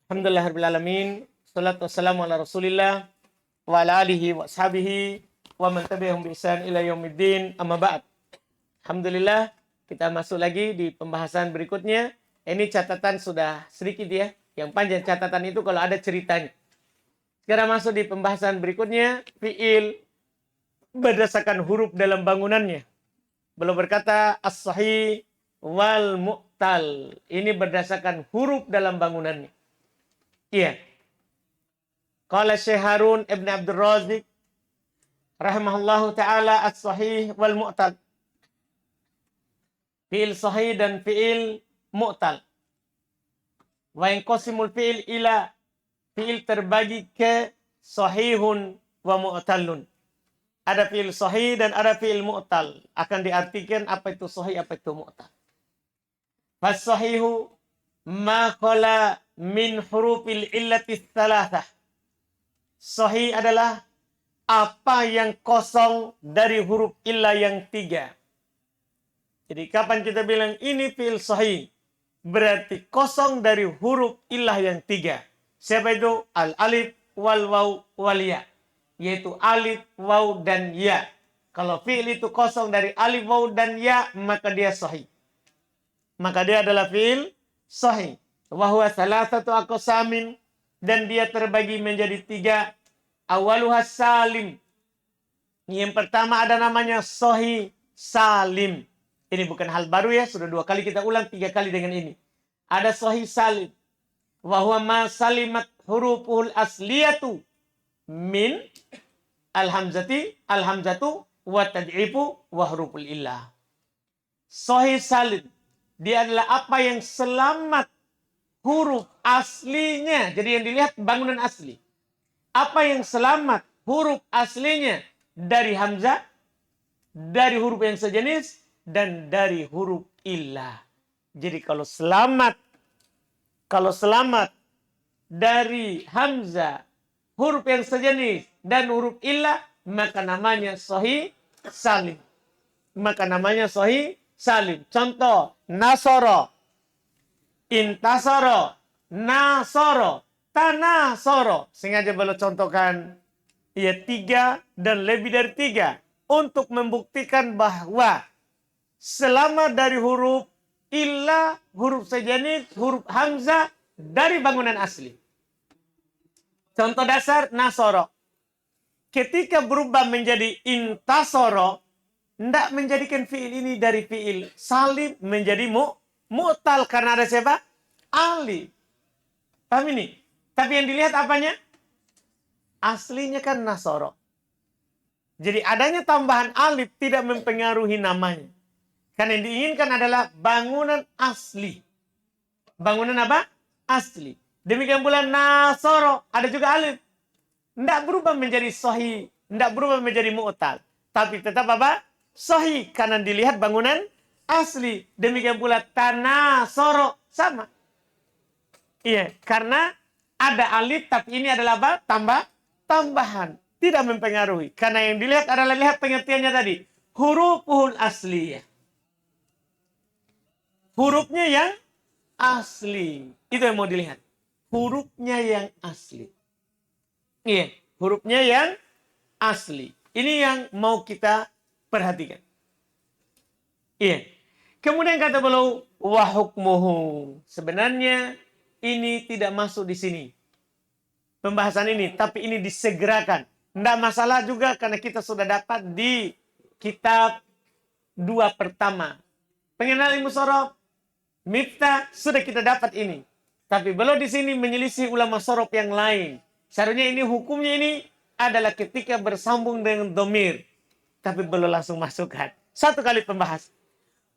Alhamdulillahirrahmanirrahim. Salatu wassalamu ala rasulillah wa ala alihi wa ashabihi wa man tabi'ahum bi ihsan ila yaumiddin, amma ba'd. Alhamdulillah, kita masuk lagi di pembahasan berikutnya. Ini catatan sudah sedikit ya. Yang panjang catatan itu kalau ada ceritanya. Sekarang masuk di pembahasan berikutnya. Fi'il berdasarkan huruf dalam bangunannya. Belum berkata as-sahih wal mu'tal. Ini berdasarkan huruf dalam bangunannya. Iya. Qala Syekh Harun Ibn Abdul Razik rahimahullahu ta'ala as-sahih wal mu'tal. Fi'il sahih dan fi'il mu'tal. Wa yanqasimul fi'il ila, fi'il terbagi ke sahihun wa mu'talun. Ada fi'il sahih dan ada fi'il mu'tal. Akan diartikan apa itu sahih, apa itu mu'tal. Fas-sahihu ma khala min hurufil illati tsalatsah. Sahih adalah apa yang kosong dari huruf illah yang 3. Jadi kapan kita bilang ini fi'il sahih, berarti kosong dari huruf illah yang 3. Siapa itu? Al-alif wal waw wal ya. Yaitu alif, waw, dan ya. Kalau fi'il itu kosong dari alif, waw, dan ya, maka dia sahih. Maka dia adalah fi'il sahih. Wahuwa salasatu aqsamin, dan dia terbagi menjadi 3. Awaluha salim. Yang pertama ada namanya sahih salim. Ini bukan hal baru ya, sudah 2 kali kita ulang, 3 kali dengan ini. Ada sahih salim. Wahuwa ma salimat huruful asliyatu min alhamzatu wa tad'ifu wa huruful illah. Sahih salim. Dia adalah apa yang selamat huruf aslinya. Jadi yang dilihat bangunan asli. Apa yang selamat huruf aslinya dari hamzah, dari huruf yang sejenis, dan dari huruf illah. Jadi kalau selamat dari hamzah, huruf yang sejenis, dan huruf illah, maka namanya sahih salim. Contoh, nasoro, intasoro, nasoro, tanasoro. Sengaja belum contohkan ya 3 dan lebih dari 3 untuk membuktikan bahwa selama dari huruf illah, huruf sejenis, huruf hamzah dari bangunan asli. Contoh dasar nasoro. Ketika berubah menjadi intasoro, tidak menjadikan fi'il ini dari fi'il salim menjadi mu'tal karena ada siapa? Alif. Paham ini? Tapi yang dilihat apanya? Aslinya kan nasoro. Jadi adanya tambahan alif tidak mempengaruhi namanya. Karena yang diinginkan adalah bangunan asli. Bangunan apa? Asli. Demikian pula nasoro. Ada juga alif. Tidak berubah menjadi sahih. Tidak berubah menjadi mu'tal. Tapi tetap apa? Sahih. Karena dilihat bangunan asli. Demikian pula tanasoro. Sama. Iya. Karena ada alif. Tapi ini adalah apa? Tambahan. Tidak mempengaruhi. Karena yang dilihat adalah lihat pengertiannya tadi. Huruful asliyah. Hurufnya yang asli. Itu yang mau dilihat. Hurufnya yang asli. Iya. Hurufnya yang asli. Ini yang mau kita perhatikan. Iya. Kemudian kata beliau, wa hukmuhu. Sebenarnya ini tidak masuk di sini. Pembahasan ini. Tapi ini disegerakan. Tidak masalah juga karena kita sudah dapat di kitab 2 pertama. Pengenal ilmu sorof. Miftah sudah kita dapat ini. Tapi beliau di sini menyelisih ulama sorof yang lain. Seharusnya ini hukumnya ini adalah ketika bersambung dengan domir. Tapi belum langsung masukkan. 1 kali pembahas.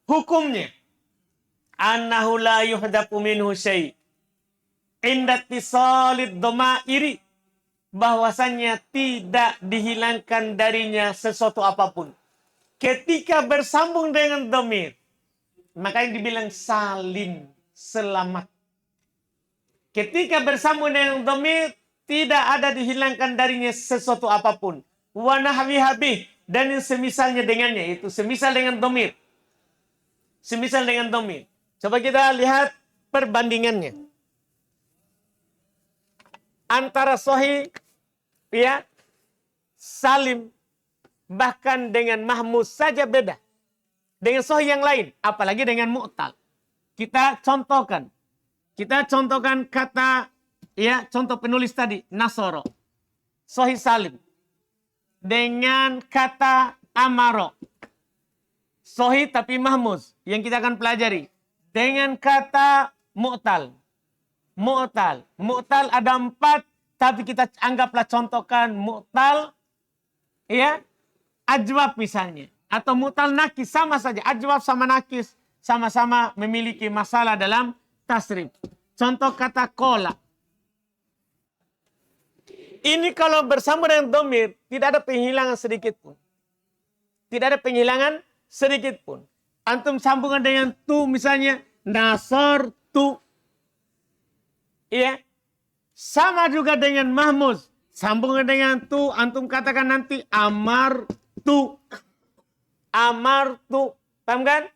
Hukumnya. Annahu la yuhdapu minhu syai' inda tisalid domairi. Bahwasannya tidak dihilangkan darinya sesuatu apapun. Ketika bersambung dengan domir. Makanya dibilang salim. Selamat. Ketika bersambung dengan domir. Tidak ada dihilangkan darinya sesuatu apapun. Wa nahwi habih. Dan yang semisalnya dengannya. Itu semisal dengan domir. Semisal dengan domir. Coba kita lihat perbandingannya. antara sahih ya salim bahkan dengan mahmuz saja beda dengan sahih yang lain, apalagi dengan mu'tal. Kita contohkan kata ya contoh penulis tadi nasoro sahih salim dengan kata amaro sahih tapi mahmuz yang kita akan pelajari dengan kata mu'tal. Mu'tal ada 4, tapi kita anggaplah contohkan mu'tal ya ajwab misalnya atau mu'tal nakis sama saja. Ajwab sama nakis sama-sama memiliki masalah dalam tasrif. Contoh kata kola. Ini kalau bersama dengan domir tidak ada penghilangan sedikit pun. Tidak ada penghilangan sedikit pun. Antum sambungan dengan tu misalnya nasor tu. Iya. Sama juga dengan mahmuz. Sambungan dengan tu, antum katakan nanti amar tu. Amar tu. Paham kan?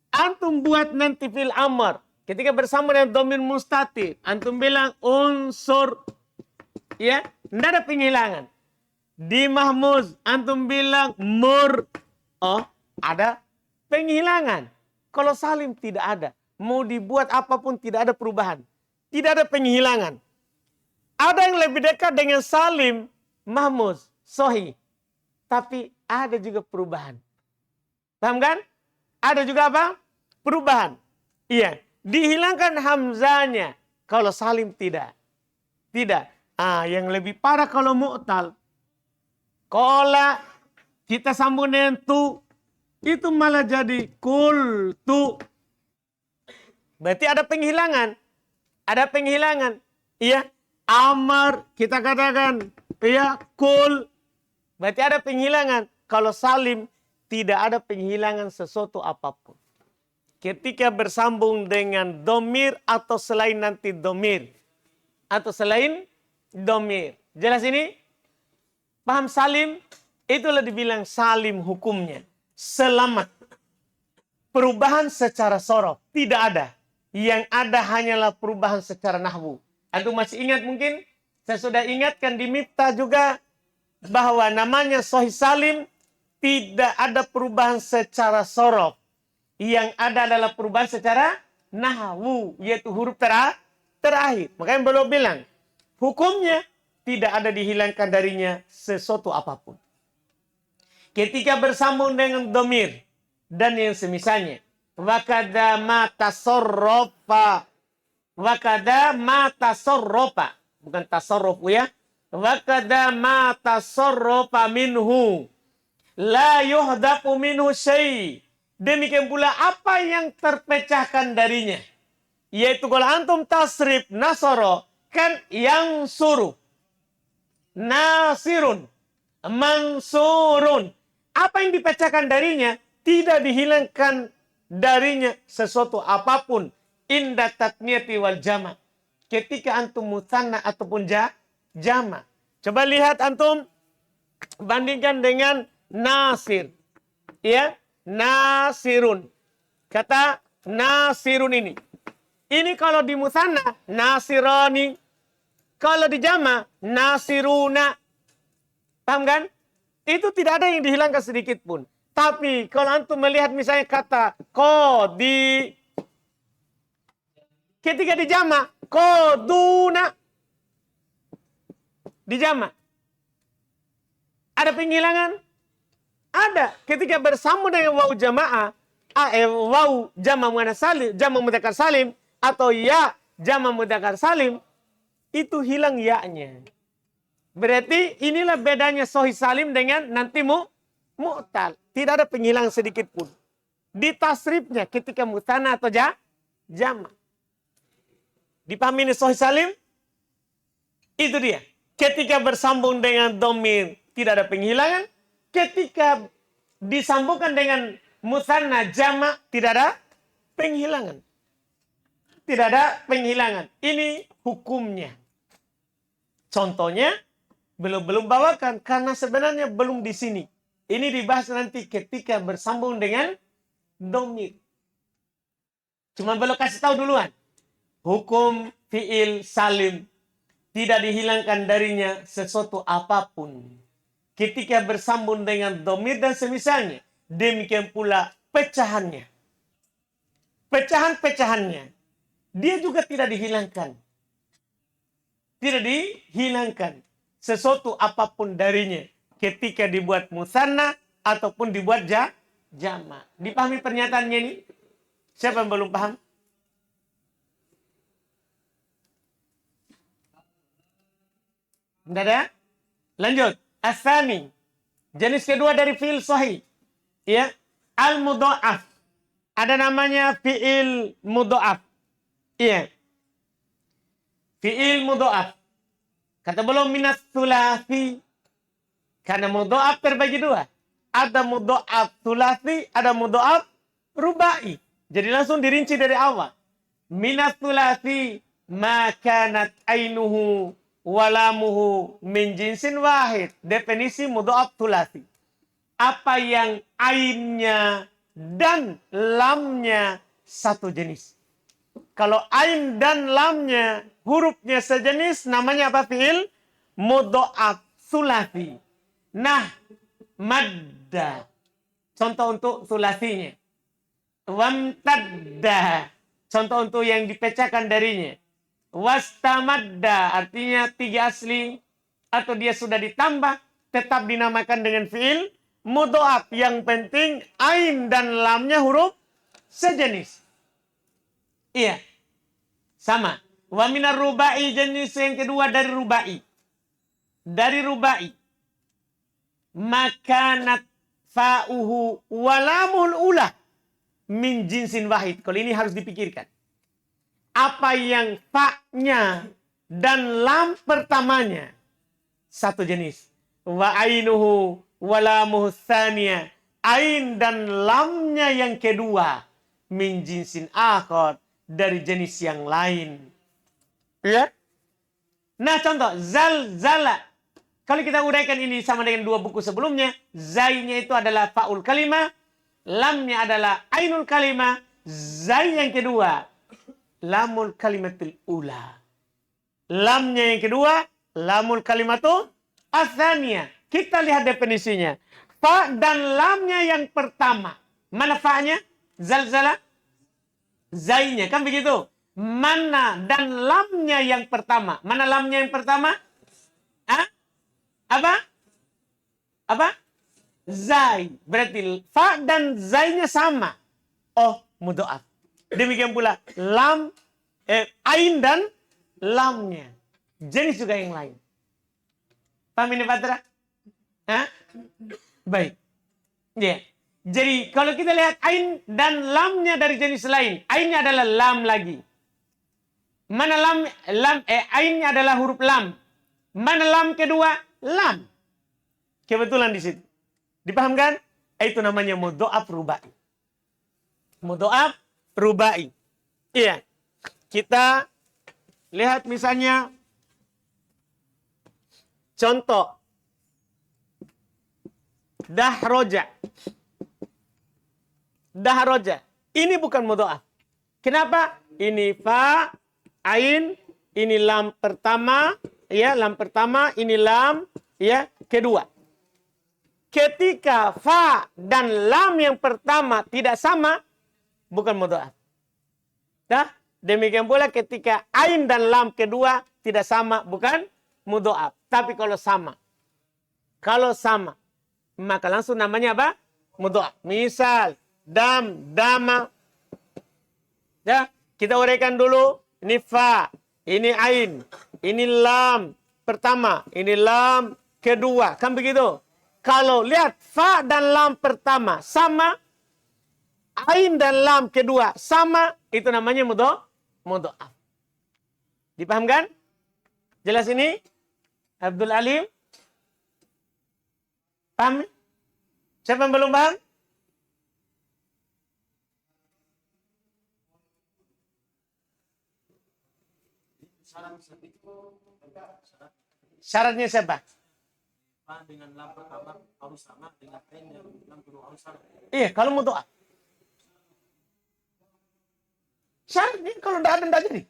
Antum buat nanti fil amar. Ketika bersama dengan domir mustatir, antum bilang unsur. Ya, tidak ada penghilangan. Di mahmuz, antum bilang mur. Oh, ada penghilangan. Kalau salim tidak ada. Mau dibuat apapun tidak ada perubahan. Tidak ada penghilangan. Ada yang lebih dekat dengan salim, mahmuz, sahih. Tapi ada juga perubahan. Paham kan? Ada juga apa? Perubahan. Iya. Dihilangkan hamzanya. Kalau salim tidak. Tidak. Yang lebih parah kalau mu'tal. Kola kita sambung dengan tu. Itu malah jadi kul tu. Berarti ada penghilangan. Ada penghilangan. Iya. Amar kita katakan. Iya. Kul. Berarti ada penghilangan. Kalau salim tidak ada penghilangan sesuatu apapun. Ketika bersambung dengan domir atau selain nanti domir. Atau selain domir. Jelas ini? Paham salim? Itulah dibilang salim hukumnya. Selamat. Perubahan secara sorof. Tidak ada. Yang ada hanyalah perubahan secara nahwu. Antum masih ingat mungkin? Saya sudah ingatkan di Miftah juga. Bahwa namanya sahih salim. Tidak ada perubahan secara sorof. Yang ada adalah perubahan secara nahwu. Yaitu huruf terakhir. Makanya beliau bilang. Hukumnya tidak ada dihilangkan darinya sesuatu apapun. Ketika bersambung dengan domir. Dan yang semisalnya. Wakada ma tasorrofa. Wakada ma tasorrofa. Bukan tasorrofu ya. Wakada ma tasorrofa minhu. La yuhdafu minhu syai. Demikian pula apa yang terpecahkan darinya. Yaitu kalau antum tasrif nasoro. Kan yang suruh. Nasirun. Mansurun. Apa yang dipecahkan darinya. Tidak dihilangkan darinya sesuatu apapun. Inda tatniyati wal jama. Ketika antum musanna ataupun jama. Coba lihat antum. Bandingkan dengan nasir. Ya. Nasirun. Kata nasirun ini. Ini kalau di musanna. Nasirani. Kalau di jama. Nasiruna. Paham kan? Itu tidak ada yang dihilangkan sedikit pun. Tapi kalau antum melihat misalnya kata kodi. Ketika di jama. Koduna. Di jama. Ada penghilangan? Ada. Ketika bersambung dengan waw jamaah. Waw jama muannas salim. Jama mudzakkar salim. Atau ya jama mudzakkar salim. Itu hilang ya-nya. Berarti inilah bedanya sahih salim dengan nanti mu'tal. Tidak ada penghilangan sedikit pun. Di tasrifnya ketika mutanna atau jama. Dipahami ini sahih salim? Itu dia. Ketika bersambung dengan domir tidak ada penghilangan. Ketika disambungkan dengan mutanna jama tidak ada penghilangan. Tidak ada penghilangan. Ini hukumnya. Contohnya belum bawakan karena sebenarnya belum di sini. Ini dibahas nanti ketika bersambung dengan domir. Cuma belum kasih tahu duluan. Hukum fi'il salim. tidak dihilangkan darinya sesuatu apapun. Ketika bersambung dengan dhamir dan semisalnya, demikian pula pecahannya. Pecahan-pecahannya, dia juga tidak dihilangkan. Tidak dihilangkan sesuatu apapun darinya ketika dibuat musanna ataupun dibuat jama. Dipahami pernyataannya ini? Siapa yang belum paham? Tidak ada? Lanjut. Asani. Jenis kedua dari fi'il sahih. Ya. Al-mudha'af. Ada namanya fi'il mudha'af. Iya. Fi'il mudha'af. Kata belum minat sulasi. Karena mudha'af terbagi dua. Ada mudha'af sulasi, ada mudha'af rubai. Jadi langsung dirinci dari awal. Minat sulasi ma kanat ainuhu walamuhu min jinsin wahid. Definisi mudha'af sulasi. Apa yang ainnya dan lamnya satu jenis. Kalau ain dan lamnya hurufnya sejenis, namanya apa fi'il? Mudha'af sulasi. Nah, madda. Contoh untuk sulasinya. Wamtadda. Contoh untuk yang dipecahkan darinya. Wastamadda. Artinya tiga asli. Atau dia sudah ditambah. Tetap dinamakan dengan fi'il mudha'af. Yang penting ain dan lamnya huruf sejenis. Iya. Sama. Wa minar rubai, jenis yang kedua dari rubai. Dari rubai. Makanat fa'uhu walamul ula min jinsin wahid. Kalau ini harus dipikirkan. Apa yang fa'nya dan lam pertamanya satu jenis. Wa ainuhu walamuhu thaniya. Ain dan lamnya yang kedua min jinsin akhar, dari jenis yang lain. Ya? Nah, contoh zalzala. Kalau kita uraikan ini sama dengan dua buku sebelumnya, zainya itu adalah fa'ul kalimah, lamnya adalah ainul kalimah, zai yang kedua lamul kalimatul ula. Lamnya yang kedua lamul kalimatul atsaniyah. Kita lihat definisinya. Fa dan lamnya yang pertama. Mana fa'nya? Zalzala? Zainya, kan begitu? Mana dan lamnya yang pertama? Mana lamnya yang pertama? Hah? Apa? Apa? Zai. Berarti fa dan zainya sama. Oh, mudha'af. Demikian pula lam, ain dan lamnya. Jenis juga yang lain. Paham ini, Patra? Hah? Baik. Ya. Yeah. Jadi kalau kita lihat ain dan lamnya dari jenis lain, ainnya adalah lam lagi. Mana ainnya adalah huruf lam. Mana lam kedua? Lam. Kebetulan di situ. Dipahamkan? Itu namanya mudha'af rubai. Mudha'af rubai. Iya. Kita lihat misalnya contoh dahroja. Dahroja. Ini bukan mudha'af. Kenapa? Ini fa, ain, ini lam pertama, ya, lam pertama, ini lam, ya, kedua. Ketika fa dan lam yang pertama tidak sama, bukan mudha'af. Dah? Demikian pula ketika ain dan lam kedua tidak sama, bukan mudha'af. Tapi kalau sama, maka langsung namanya apa? Mudha'af. Misal dam, dama. Ya, kita uraikan dulu. Ini fa, ini ain, ini lam pertama, ini lam kedua. Kan begitu? Kalau lihat fa dan lam pertama sama, ain dan lam kedua sama, itu namanya mudha'af. Dipahamkan? Jelas ini? Abdul Alim? Paham? Siapa yang belum paham? Syaratnya siapa? Dengan lam pertama harus sama, dengan ain yang lam kedua harus sama. Iya, kalau mudha'af. Syaratnya kalau tidak ada, tidak jadi.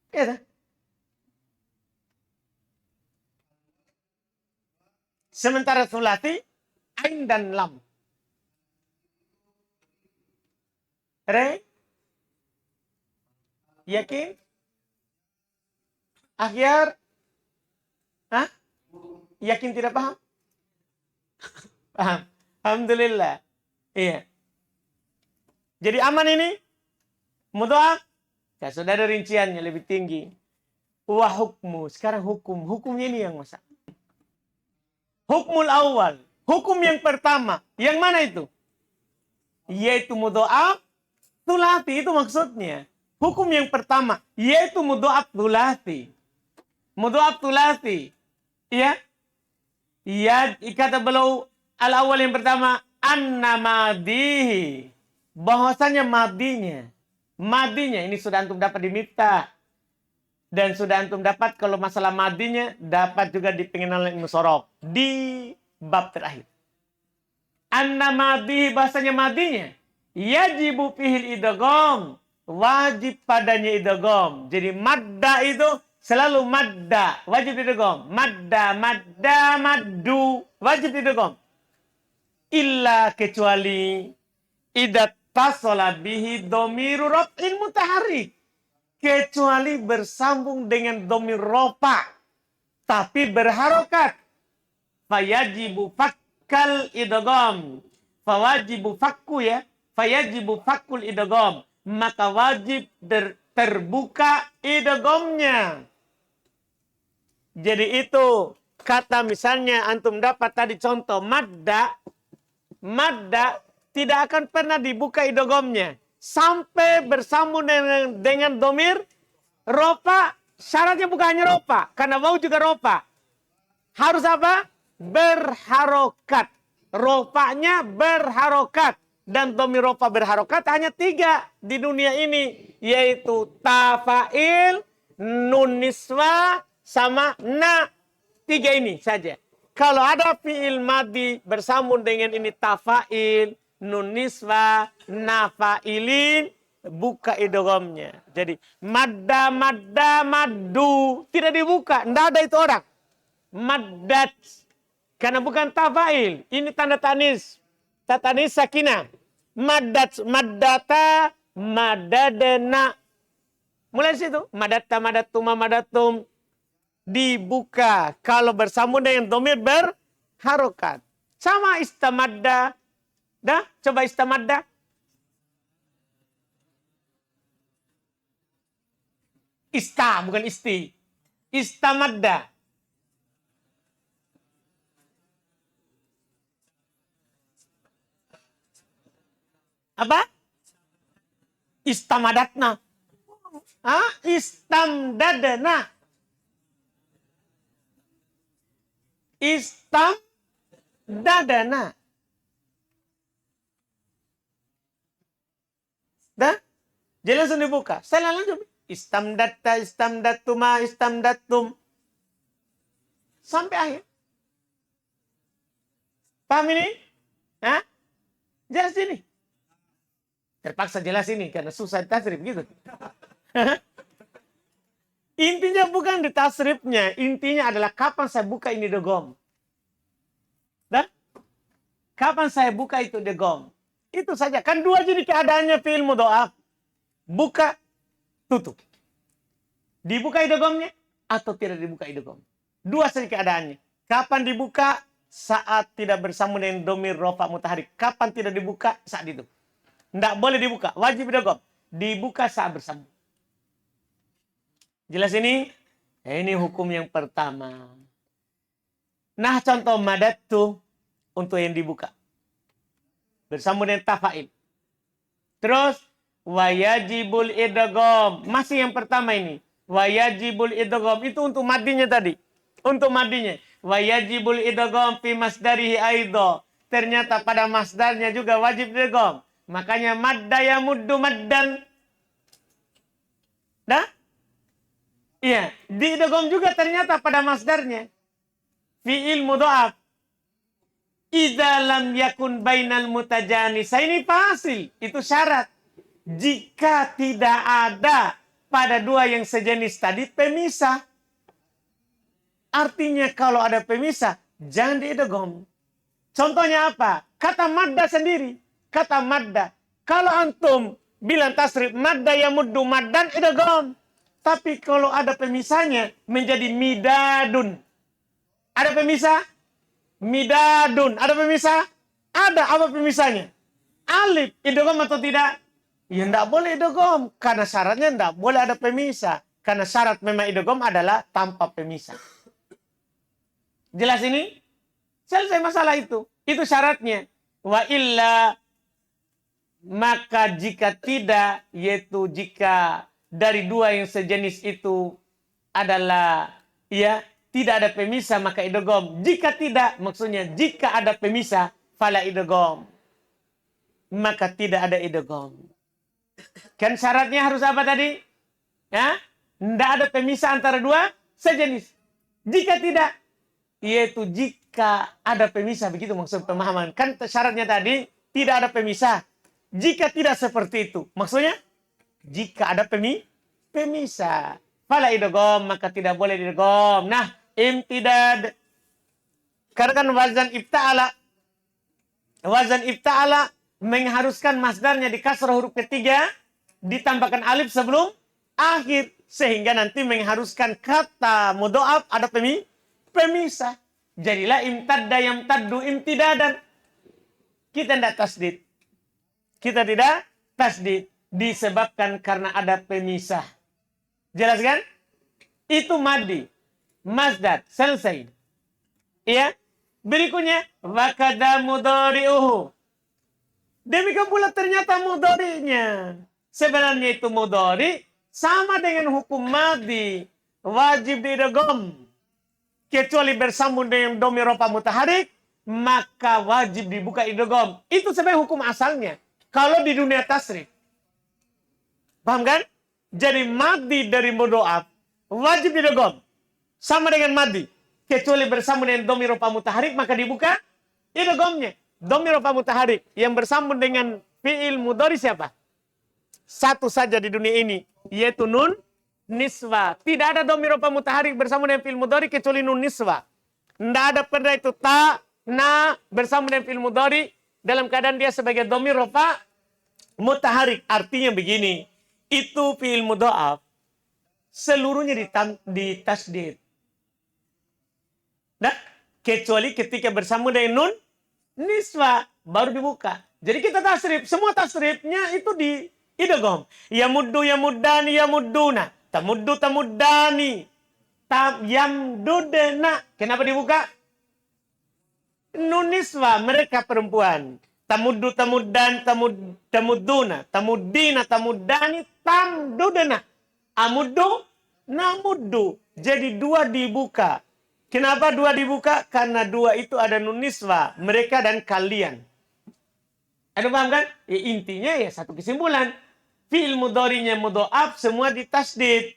Iya, Sementara sulati, ain dan lam. Yakin? Akhir? Hah? Yakin tidak paham? Paham. Alhamdulillah. Iya. Jadi aman ini? Mudhaf? Ya, sudah ada rinciannya lebih tinggi. Wa hukmu. Sekarang hukum. Hukumnya ini yang masak. Hukmul awal. Hukum yang pertama. Yang mana itu? Yaitu mudhaf tulati. Itu maksudnya. Hukum yang pertama. Yaitu mudhaf tulati. Mudhaf tulati. Ya. Ya, kata beliau al-awal yang pertama. Anna madihi. Bahwasanya madinya. Madinya. Ini sudah antum dapat di miftah. Dan sudah antum dapat kalau masalah madinya dapat juga di pengenalan ilmu sorof di bab terakhir. Anna madihi bahasanya madinya yajibu fihil idgham, wajib padanya idgham. Jadi madda itu selalu madda, wajib idgham. Madda, madda, maddu, wajib idgham. Illa kecuali idza tasala bihi dhamiru raf'in mutaharrik. Kecuali bersambung dengan dhamir rofa tapi berharokat. Fayajibu fakkal idgham. Fawajibu fakku ya. Fayajibu fakkul idgham. Maka wajib terbuka idghamnya. Jadi itu kata misalnya antum dapat tadi contoh madda. Madda tidak akan pernah dibuka idghamnya sampai bersambung dengan domir rofa. Syaratnya bukan hanya rofa, karena wau juga rofa. Harus apa? Berharokat. Rofanya berharokat. Dan domir rofa berharokat hanya 3 di dunia ini. Yaitu tafail, nun niswa, sama na. 3 ini saja. Kalau ada fi'il madi bersambung dengan ini tafail, nun niswa, nafailin, buka idghamnya. Jadi madda, madda, maddu tidak dibuka, tidak ada itu orang. Maddat karena bukan tafail, ini tanda tanis. Tanis sakinah. Maddat, maddata, madadna. Mulai situ, madatta, madattuma, madattum dibuka kalau bersambung dengan dhamir berharokat. Sama istamadda. Dah, coba istamadda. Ista, bukan isti. Istamadda. Apa? Istamadatna. Ah, istamdadna. Istamdadna. Dah? Jadi langsung dibuka. Saya langsung. Istamdatta, istamdattuma, istamdattum. Sampai akhir. Paham ini? Hah? Jelas ini? Terpaksa jelas ini karena susah tasrif gitu. Intinya bukan di tasrifnya. Intinya adalah kapan saya buka ini idgham. Dah? Kapan saya buka itu idgham. Itu saja. Kan 2 jadi keadaannya fi'il mudhaf. Buka, tutup. Dibuka idghamnya atau tidak dibuka idgham. 2 saja keadaannya. Kapan dibuka? Saat tidak bersambung dengan dhamir rafa mutaharrik. Kapan tidak dibuka? Saat itu. Tidak boleh dibuka. Wajib idgham. Dibuka saat bersambung. Jelas ini? Ini hukum yang pertama. Nah, contoh madattu untuk yang dibuka. Bersambung dengan tafail. Terus wayajibul idgham. Masih yang pertama ini. Wayajibul idgham itu untuk madinya tadi. Untuk madinya. Wayajibul idgham fi masdarihi aidha. Ternyata pada masdarnya juga wajib idgham. Makanya madda yamuddu maddan. Dah? Iya, di idgham juga ternyata pada masdarnya. Fi'il mudhaf. Idza lam yakun bainal mutajanisa. Ini fasil, itu syarat. Jika tidak ada pada 2 yang sejenis tadi pemisah. Artinya kalau ada pemisah, jangan diidgham. Contohnya apa? Kata madda sendiri. Kata madda. Kalau antum bilang tasrif madda yamuddu maddan idgham. Tapi kalau ada pemisahnya menjadi midadun. Ada pemisah? Midadun. Ada pemisah? Ada. Apa pemisahnya? Alif. Idgham atau tidak? Ya tidak boleh idgham. Karena syaratnya tidak boleh ada pemisah. Karena syarat memang idgham adalah tanpa pemisah. Jelas ini? Selesai masalah itu. Itu syaratnya. Wa illa, maka jika tidak, yaitu jika dari dua yang sejenis itu adalah ya tidak ada pemisah, maka idgham. Jika tidak, maksudnya jika ada pemisah, fala idgham, maka tidak ada idgham. Kan syaratnya harus apa tadi? Ya, tidak ada pemisah antara dua sejenis. Jika tidak, yaitu jika ada pemisah, begitu maksud pemahaman. Kan syaratnya tadi tidak ada pemisah. Jika tidak seperti itu, maksudnya jika ada pemisah, fala idgham, maka tidak boleh idgham. Nah, imtidad. Karena kan wazan ifta'ala mengharuskan masdarnya di kasrah huruf ketiga, ditambahkan alif sebelum akhir, sehingga nanti mengharuskan kata mudha'af ada pemisah. Jadilah imtadda yamtaddu imtidadan. Kita tidak tasdid. Kita tidak tasdid. Disebabkan karena ada pemisah. Jelas kan? Itu maddi. Masdar. Selesai. Iya. Berikutnya. Wakada mudhari'uhu. Demikian pula ternyata mudhari'nya. Sebenarnya itu mudhari' sama dengan hukum maddi. Wajib diidgham. Kecuali bersambung dengan dhamir rafa mutaharik, maka wajib dibuka idgham. Itu sebenarnya hukum asalnya. Kalau di dunia tasrif. Paham kan? Jadi maddi dari mudha'af wajib diidgham. Sama dengan maddi. Kecuali bersambung dengan dhamir rafa mutaharik, maka dibuka idghamnya. Dhamir rafa mutaharik yang bersambung dengan fi'il mudhari siapa? Satu saja di dunia ini, yaitu nun niswa. Tidak ada dhamir rafa mutaharik bersambung dengan fi'il mudhari kecuali nun niswa. Tidak ada pada itu ta, na bersambung dengan fi'il mudhari dalam keadaan dia sebagai dhamir rafa mutaharik. Artinya begini, itu fi'il mudha'af seluruhnya ditasdid. Nah, kecuali ketika bersambung dengan nun niswa baru dibuka. Jadi kita tasrif, semua tasrifnya itu di idgham. Yamuddu yamuddani yamudduna. Tamuddu tamuddani. Yamdudna. Kenapa dibuka? Nun niswa, mereka perempuan. Tamuddu tamuddan tamudduna. Tamuddina tamuddani tamdudna. Amuddu namuddu. Jadi dua dibuka. Kenapa dua dibuka? Karena dua itu ada nun niswa. Mereka dan kalian. Ada paham kan? Ya, intinya ya satu kesimpulan. Fi'il mudhari'nya mudha'af semua ditasdid.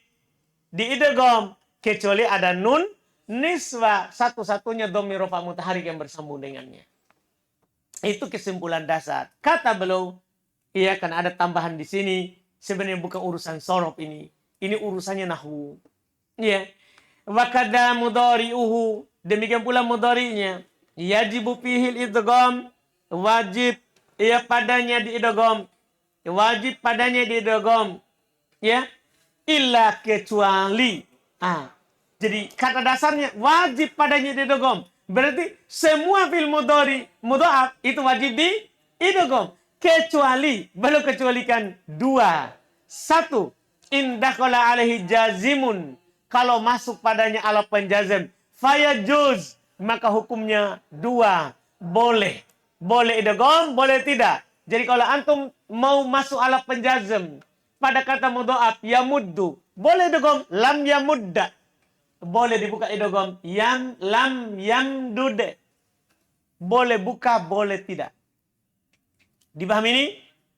Diidgham. Kecuali ada nun niswa. Satu-satunya dhamir rafa mutaharik yang bersambung dengannya. Itu kesimpulan dasar. Kata beliau, iya kan ada tambahan di sini. Sebenarnya bukan urusan sorof ini. Ini urusannya nahwu. Iya. Wakada mudhari'uhu. Demikian pula mudhari'nya. Yajibu fihil idgham. Wajib. Iya padanya diidgham. Wajib padanya diidgham. Ya. Illa kecuali. Jadi kata dasarnya wajib padanya diidgham. Berarti semua fi'il mudhari mudha'af itu wajib diidgham. Kecuali, belum kecualikan dua. Satu, in dakhala alaihi jazimun. Kalau masuk padanya ala penjazam. Fayajuz. Maka hukumnya dua. Boleh. Boleh idgham, boleh tidak. Jadi kalau antum mau masuk ala penjazam pada kata mudha'af yamuddu, boleh idgham lam yamudda. Boleh dibuka idgham yang lam yamdud. Boleh buka, boleh tidak. Dipahami ini?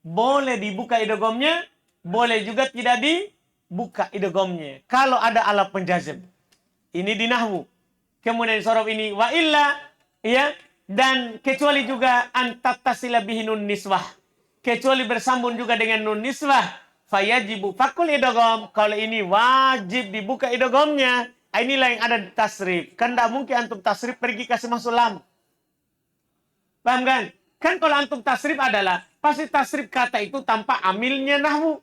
Boleh dibuka idghamnya, boleh juga tidak dibuka idghamnya. Kalau ada ala penjazam. Ini di nahwu. Kemudian di sorof ini wa illa, ya, dan kecuali juga antattasila bihi nun niswah. Kecuali bersambung juga dengan nun niswah. Fayajibu fakul idgham. Kalau ini wajib dibuka idghamnya. Inilah yang ada di tasrif. Kan tidak mungkin antum tasrif pergi kasih masuk lam. Paham kan? Kan kalau antum tasrif adalah, pasti tasrif kata itu tanpa amilnya nahwu.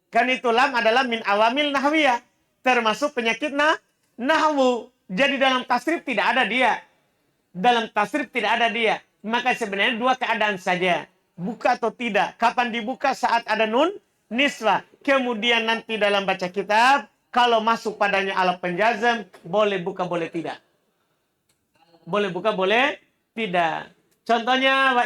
Kan itu lam adalah min awamil nahwiyah. Termasuk penyakit nahwu. Jadi dalam tasrif tidak ada dia. Dalam tasrif tidak ada dia. Maka sebenarnya dua keadaan saja. Buka atau tidak. Kapan dibuka? Saat ada nun niswah. Kemudian nanti dalam baca kitab, kalau masuk padanya alat penjazam, boleh buka, boleh tidak. Boleh buka, boleh tidak. Contohnya, wa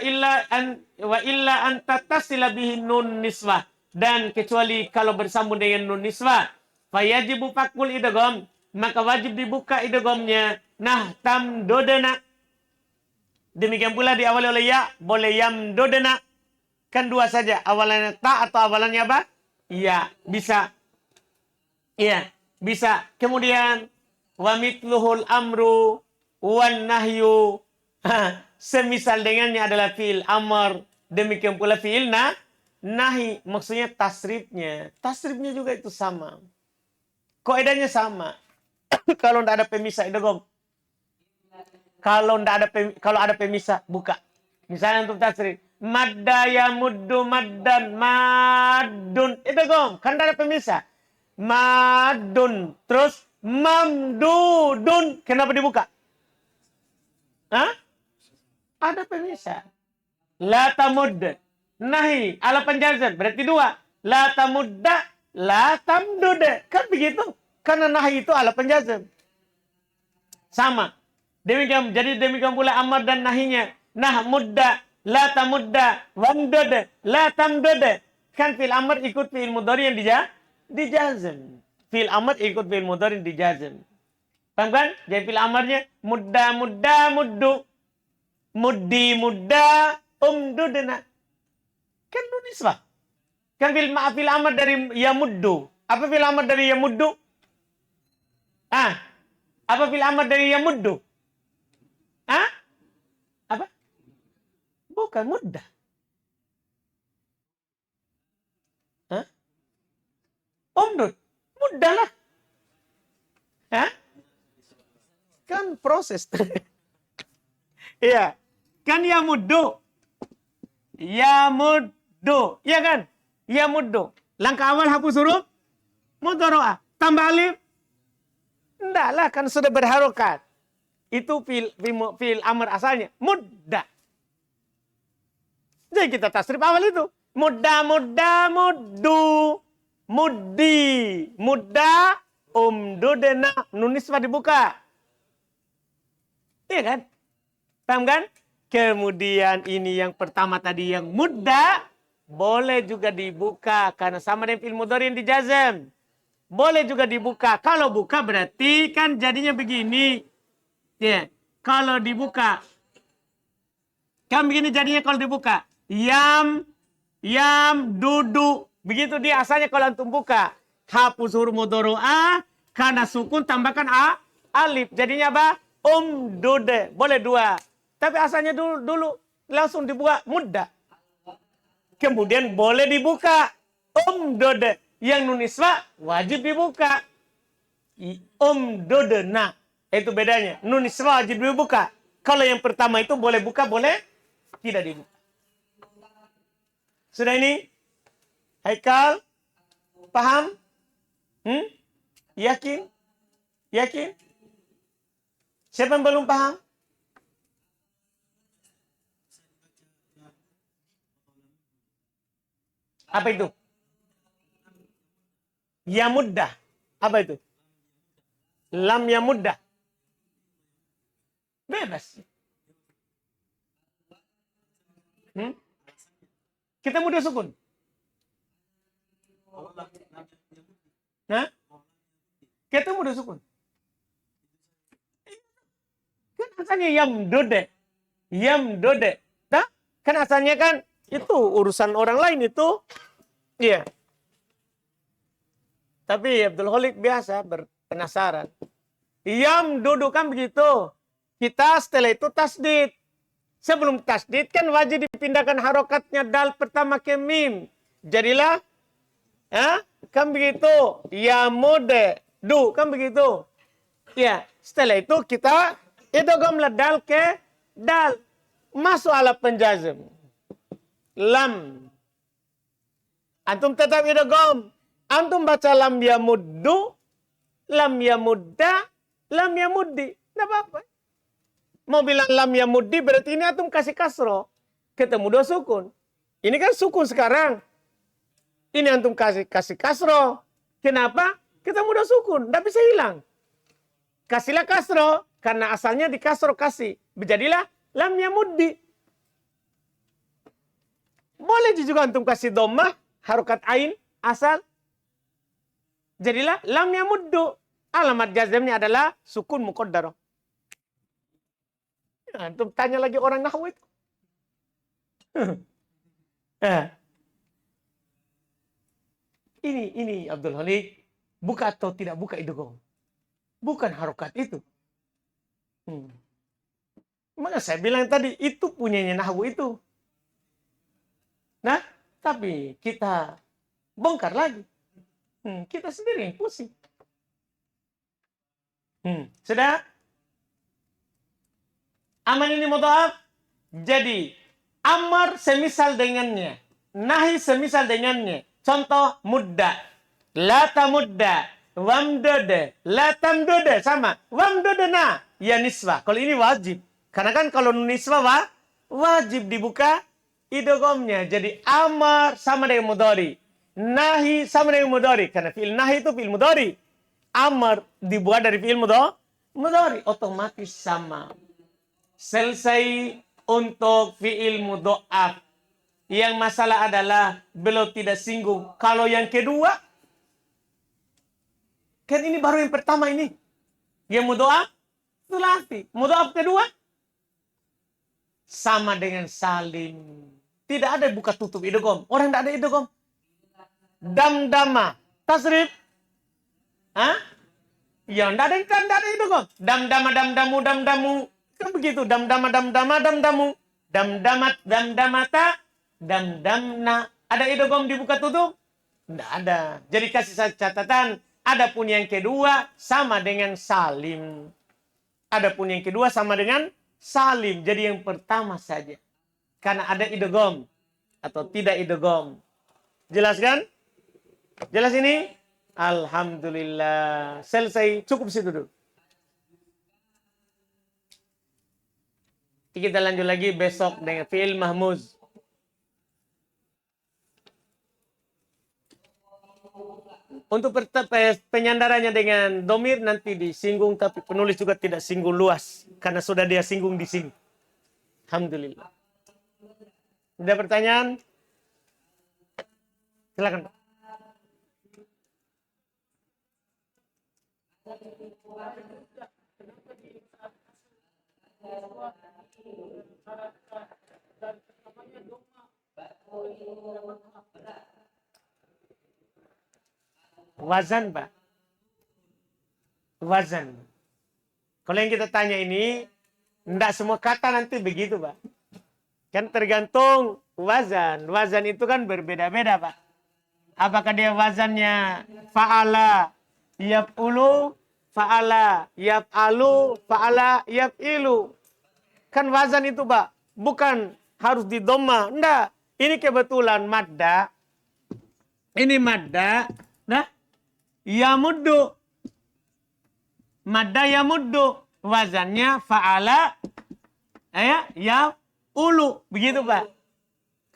illa an tattasila bihi nun niswah. Dan kecuali kalau bersambung dengan nun niswah, fayajibu fakul idgham, maka wajib dibuka idghamnya. Nah, tam dodena. Demikian pula diawali oleh ya, boleh yam dodena. Kan dua saja, awalannya ta atau awalannya apa? Ya, bisa. Iya, bisa. Kemudian wa mitluhul amru wan nahyu. Semisal dengannya adalah fi'il amr, demikian pula fi'il nahi. Maksudnya tasrifnya. Tasrifnya juga itu sama. Kaidahnya sama. Kalau tidak ada pemisah idgham. Kalau ada pemisah buka. Misalnya untuk tasrif, madda yamuddu maddan maddun idgham, kan tidak ada pemisah. Maddun terus mamdudun, kenapa dibuka? Hah? Ada pemisah. La tamud nahi ala penjazan, berarti dua. La tamudda la tamdud, kan begitu? Karena nahi itu ala penjazan. Sama. Jadi demikian pula amar dan nahinya. Nah mudda, la tamudda, wamdud, la tamdud. Kan fi'il amr ikut fi'il mudhari yang dijazm. Fi'il amr ikut fi'il mudhari yang dijazm. Paham kan? Jadi fi'il amrnya mudda, mudda, muddu. Muddi, mudda, umdudna. Kan nunisbah. Kan fi'il amr dari yamuddu. Apa fi'il amr dari yamuddu? Apa fi'il amr dari yamuddu? Apa? Bukan mudah. Umdud. Mudah lah. Kan proses. Iya. Kan yamuddu. Yamuddu. Iya kan? Yamuddu. Langkah awal hapus huruf mudhari'ah. Tambah alif. Enggak lah, kan sudah berharokat. Itu fi'il amr asalnya. Mudda. Jadi kita tasrif awal itu. Mudda, mudda, muddu. Muddi. Mudda, umdudna. Nun nisbah dibuka. Iya kan? Paham kan? Kemudian ini yang pertama tadi yang mudda. Boleh juga dibuka. Karena sama dengan fi'il mudhari yang dijazm. Boleh juga dibuka. Kalau buka berarti kan jadinya begini. Ya, kalau dibuka. Kan begini jadinya kalau dibuka. Yam, dudu. Begitu dia asalnya kalau antum buka. Hapus huruf mudhari'ah. Karena sukun tambahkan alif. Jadinya apa? Dude. Boleh dua. Tapi asalnya dulu langsung dibuka mudda. Kemudian boleh dibuka. Dude. Yang nun nisbah wajib dibuka. Dudena. Itu bedanya. Nun nisbah wajib dibuka. Kalau yang pertama itu boleh buka, boleh tidak dibuka. Sudah ini? Haikal? Paham? Yakin? Yakin? Siapa yang belum paham? Apa itu? Ya mudah. Apa itu? Lam ya mudah. Bebas. Kita mudah sukun. Kita mudah sukun. Kan asalnya yamdode. Yamdode. Nah, kan asalnya kan itu urusan orang lain itu. Iya. Tapi Abdul Khalik biasa berpenasaran. Yamdudu kan begitu. Kita setelah itu tasdid. Sebelum tasdid kan wajib dipindahkan harokatnya dal pertama ke mim. Jadilah kan begitu. Yamude du kan begitu. Ya, setelah itu kita idghamlah dal ke dal. Masuk ala penjazm. Lam. Antum tetap idgham. Antum baca lam yamuddu, lam yamudda, lam yamuddi. Tidak apa-apa. Mau bilang lam yamuddi berarti ini antum kasih kasro. Ketemu dua sukun. Ini kan sukun sekarang. Ini antum kasih kasro. Kenapa? Ketemu dua sukun. Tidak bisa hilang. Kasihlah kasro. Karena asalnya di kasro kasih. Jadilah lam yamuddi. Boleh juga antum kasih dhammah, harokat ain, asal. Jadilah lam yamuddu. Alamat jazmnya adalah sukun muqaddarah. Antum tanya lagi orang nahwu itu. Ini Abdul Halik. Buka atau tidak buka idgham. Bukan harokat itu. Maka saya bilang tadi, itu punyanya nahwu itu. Nah, tapi kita bongkar lagi. Kita sendiri yang pusing. Sudah? Aman ini mudhaf. Jadi, amar semisal dengannya. Nahi semisal dengannya. Contoh, mudda. La tamudda. Wamdode. La tamdode. Sama. Wamdodena. Ya nisbah. Kalau ini wajib. Karena kan kalau nisbah wajib dibuka idghamnya. Jadi amar sama dengan mudhari. Nahi sama dengan mudhari. Karena fi'il nahi itu fi'il mudhari. Amar dibuat dari fi'il mudhari. Otomatis sama. Selesai untuk fi'il mudha'af. Yang masalah adalah beliau tidak singgung. Kalau yang kedua, kan ini baru yang pertama ini. Yang mudha'af, sulasi. Mudha'af kedua, sama dengan salim. Tidak ada buka tutup idgham. Orang tidak ada idgham. Damdama. Tasrif. Hah? Ya, tidak ada idgham. Damdama, damdamu, damdamu. Kan begitu. Damdama, damdama, damdamu. Damdamat, damdamata, damdamna. Ada idgham dibuka tutup? Tidak ada. Jadi kasih saya catatan. Adapun yang kedua sama dengan salim. Adapun yang kedua sama dengan salim. Jadi yang pertama saja. Karena ada idgham atau tidak idgham. Jelas kan? Jelas ini? Alhamdulillah. Selesai. Cukup situ dulu. Kita lanjut lagi besok dengan fi'il mahmuz. Untuk penyandarannya dengan domir nanti disinggung, tapi penulis juga tidak singgung luas. Karena sudah dia singgung di sini. Alhamdulillah. Ada pertanyaan? Silakan, Pak. Wazan, Pak. Wazan. Kalau yang kita tanya ini, tidak semua kata nanti begitu, Pak. Kan tergantung wazan. Wazan itu kan berbeda-beda, Pak. Apakah dia wazannya fa'ala, yaf'ulu, fa'ala, yaf'alu, fa'ala, yaf'ilu. Kan wazan itu, Pak. Bukan harus di dhamma. Tidak. Ini kebetulan madda. Ini madda. Nah, yamuddu. Madda yamuddu. Wazannya fa'ala, yaf'ulu. Begitu, Pak.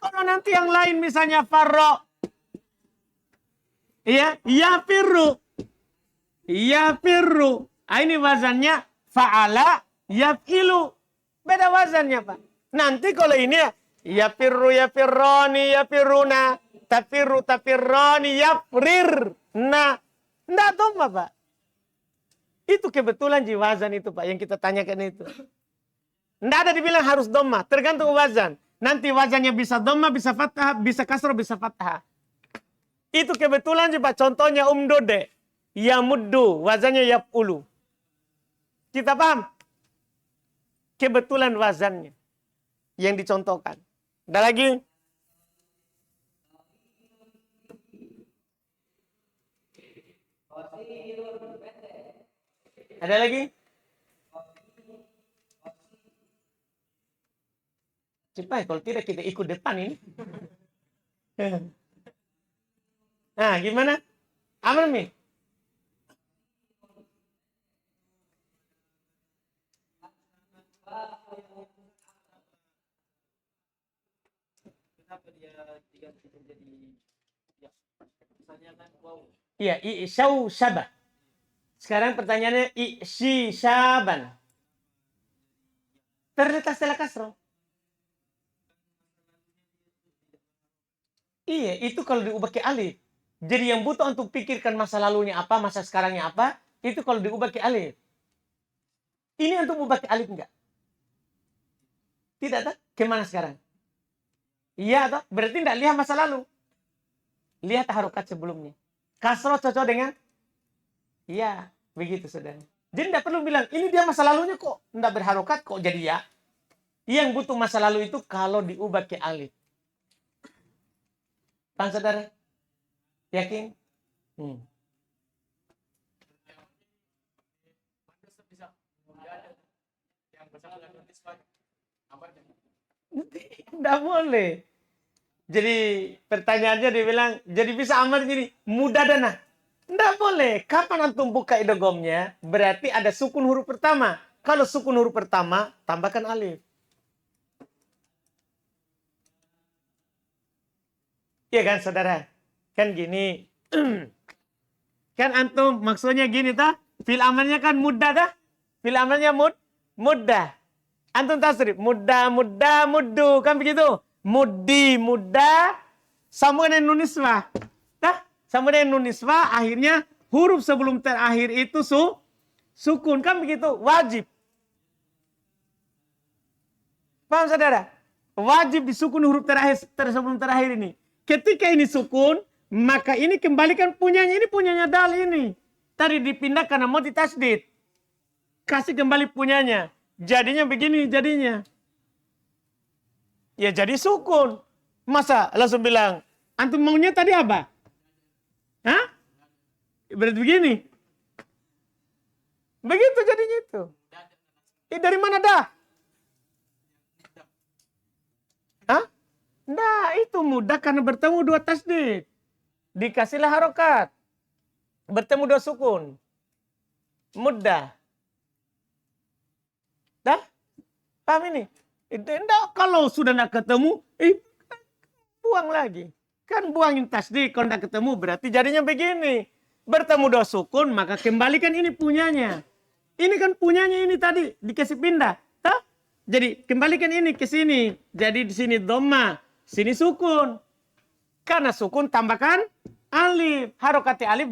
Kalau nanti yang lain misalnya farro. Yafirru. Yafirru. Ini wazannya fa'ala, yaf'ilu. Beda wazannya, Pak. Nanti kalau ini yafirru, yafirroni, yafirruna. Tafirru, tafirroni, yafrir. Nah, enggak dhamma, Pak. Itu kebetulan wazan itu, Pak, yang kita tanyakan itu. Enggak ada dibilang harus dhamma, tergantung wazan. Nanti wazannya bisa dhamma, bisa fathah, bisa kasroh, bisa fathah. Itu kebetulan Pak, contohnya umdode. Yamuddu, wazannya yaf'ulu. Kita paham? Kebetulan wazannya yang dicontohkan. Ada lagi? Ada lagi? Cepat, kalau tidak kita ikut depan ini. Nah, gimana? Aman, Mi? Kenapa dia diganti menjadi ya? Misalnya kan wow. Iya, i'syausyaba. Sekarang pertanyaannya i'syisaban. Terletak setelah kasroh. Iya, itu kalau diubah ke alif. Jadi yang butuh untuk pikirkan masa lalunya apa, masa sekarangnya apa, itu kalau diubah ke alif. Ini untuk ubah ke alif enggak? Tidak, tak? Kemana sekarang? Iya, toh? Berarti tidak lihat masa lalu. Lihat harokat sebelumnya. Kasroh cocok dengan? Iya, begitu saudara. Jadi tidak perlu bilang, ini dia masa lalunya kok tidak berharokat, kok jadi ya. Yang butuh masa lalu itu kalau diubah ke alif. Paham saudara? Yakin? Tidak boleh. Jadi pertanyaannya dibilang, jadi bisa amar jadi mudah dana. Tidak boleh. Kapan antum buka idghamnya? Berarti ada sukun huruf pertama. Kalau sukun huruf pertama, tambahkan alif. Iya kan saudara? Kan gini. Kan antum maksudnya gini tak? Fil amalnya kan mudah dah. Fil amalnya mudah. Antum tasrif. Mudah, muddu. Kan begitu? Muddi, mudah. Sama dengan nun nisbah. Nah, sama dengan nun nisbah. Akhirnya huruf sebelum terakhir itu sukun. Kan begitu? Wajib. Paham saudara? Wajib disukun huruf terakhir sebelum terakhir ini. Ketika ini sukun, maka ini kembalikan punyanya. Ini punyanya dal ini. Tadi dipindah karena mau ditasdid. Kasih kembali punyanya. Jadinya begini jadinya. Ya jadi sukun. Masa langsung bilang, antum maunya tadi apa? Hah? Berarti begini. Begitu jadinya itu. Dari mana dah? Hah? Nah, itu mudah karena bertemu dua tasdid. Dikasihlah harokat. Bertemu dua sukun. Mudah. Dah? Paham ini? Kalau sudah nak ketemu, buang lagi. Kan buangin tasdid. Kalau nak ketemu berarti jadinya begini. Bertemu dua sukun, maka kembalikan ini punyanya. Ini kan punyanya ini tadi. Dikasih pindah. Tah? Jadi kembalikan ini ke sini. Jadi di sini dhamma. Sini sukun. Karena sukun tambahkan alif. Harokati alif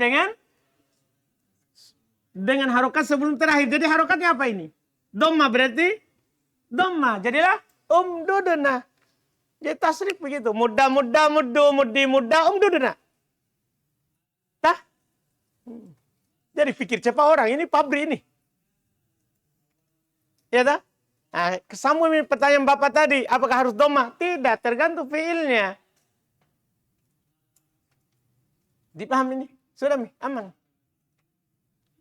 dengan harokat sebelum terakhir. Jadi harokatnya apa ini? Dhamma berarti dhamma. Jadilah umduduna. Jadi tasrif begitu. Muda, muddu, muddi, muda, umduduna. Tah? Jadi pikir cepat orang. Ini pabrik ini. Ya tak? Nah, kesambung pertanyaan Bapak tadi, apakah harus dhamma? Tidak, tergantung fiilnya. Dipahami ini? Sudah, Mi? Aman.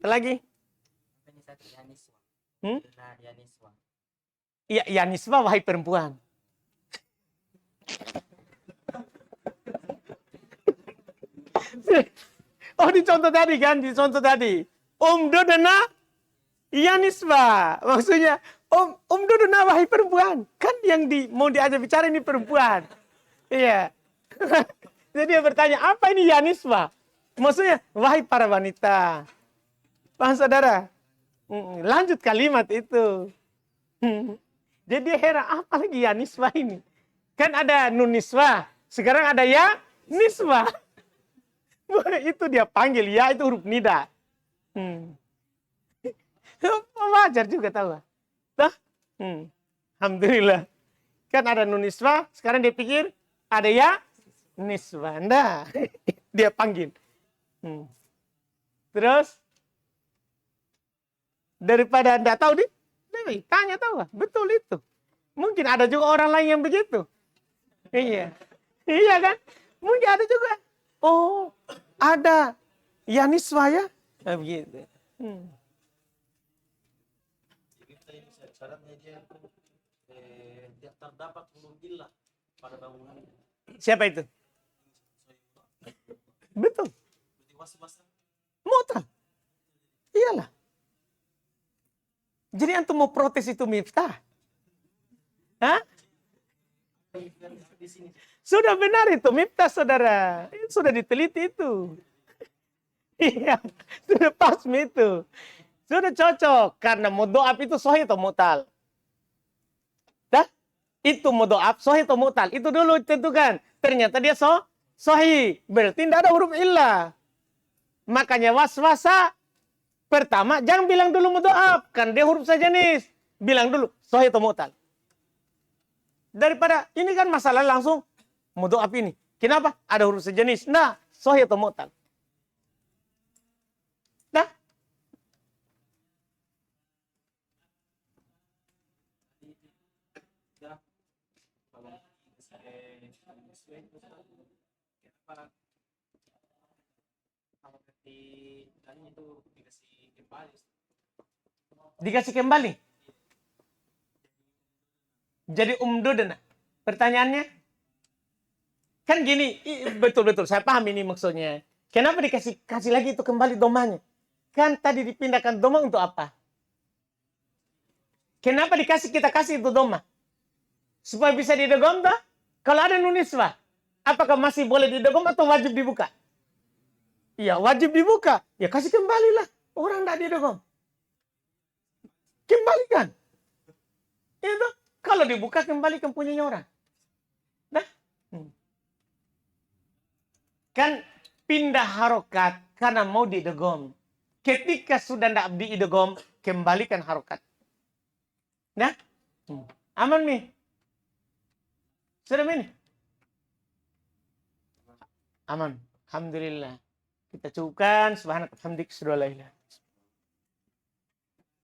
Lagi? Iya, yaniswa wahai perempuan. Oh, di contoh tadi kan? Di contoh tadi. Umduduna yaniswa. Maksudnya, Duduna wahai perempuan. Kan yang mau diajak bicara ini perempuan. Iya. Jadi dia bertanya, apa ini yaniswa? Maksudnya, wahai para wanita. Paham saudara? Lanjut kalimat itu. Jadi dia heran, apa lagi yaniswa ini? Kan ada nuniswa. Sekarang ada ya niswa. Itu dia panggil, ya itu huruf nida. Wajar juga tahu. Tah? Alhamdulillah. Kan ada nun niswa, sekarang dia pikir ada ya niswa. Nah, dia panggil. Terus daripada Anda tahu tanya tahu, betul itu. Mungkin ada juga orang lain yang begitu. Iya. Iya kan? Mungkin ada juga. Oh, ada ya niswa ya. Nah, begitu. syaratnya dia itu tidak terdapat huruf illah pada bangunan. Siapa itu? Betul. Berarti was-was kan? Mu'tal. Iyalah. Jadi antum mau protes itu Miftah? Hah? Di sini. Sudah benar itu Miftah, saudara. Itu sudah diteliti itu. Iya, sudah pas itu. Sudah cocok. Karena mudho'af itu sahih atau mu'tal. Dah? Itu mudho'af sahih atau mu'tal. Itu dulu tentukan. Ternyata dia sahih. Berarti tidak ada huruf illah. Makanya was-wasa. Pertama, jangan bilang dulu mudho'af. Kan dia huruf sejenis. Bilang dulu sahih atau mu'tal. Daripada ini kan masalah langsung mudho'af ini. Kenapa? Ada huruf sejenis. Nah, sahih atau mu'tal. Nah, Ya, kalau sesuai itu kenapa kalau di tadi itu dikasih kembali? dikasih kembali. Jadi umdudna. Pertanyaannya? Kan gini, betul-betul saya paham ini maksudnya. Kenapa kasih lagi itu kembali domanya? Kan tadi dipindahkan doma untuk apa? Kenapa kita kasih itu doma? Supaya bisa didogom dah? Kalau ada nuniswa, apakah masih boleh didogom atau wajib dibuka? Iya, wajib dibuka. Ya kasih kembalilah. Orang tidak didogom. Kembalikan. Itu. Kalau dibuka kembalikan punyanya orang. Nah. Kan pindah harokat karena mau didogom. Ketika sudah tidak diidogom, kembalikan harokat. Nah. Aman nih. Sudah ini. Aman. Alhamdulillah. Kita cukupkan. Subhanallah. Alhamdulillah.